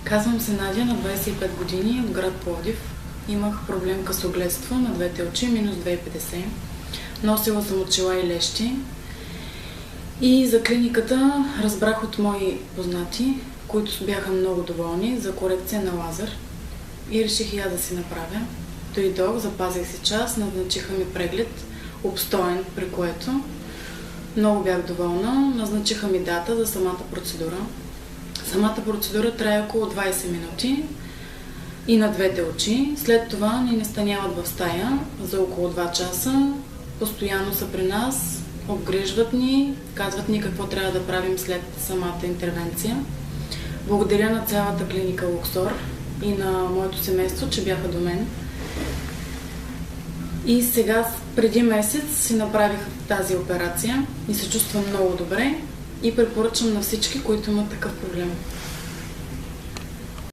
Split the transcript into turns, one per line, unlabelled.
Казвам се Надя, на 25 години, от град Пловдив. Имах проблем късогледство на двете очи, минус 2,50. Носила съм очила и лещи. И за клиниката разбрах от мои познати, които бяха много доволни, за корекция на лазер. И реших и аз да си направя. Дойдох, запазих си час, назначиха ми преглед, обстоен, при което много бях доволна. Назначиха ми дата за самата процедура. Самата процедура трае около 20 минути и на двете очи. След това ни настаняват в стая за около 2 часа. Постоянно са при нас, обгрижват ни, казват ни какво трябва да правим след самата интервенция. Благодаря на цялата клиника Луксор и на моето семейство, че бяха до мен. И сега, преди месец, си направих тази операция и се чувствам много добре и препоръчвам на всички, които имат такъв проблем.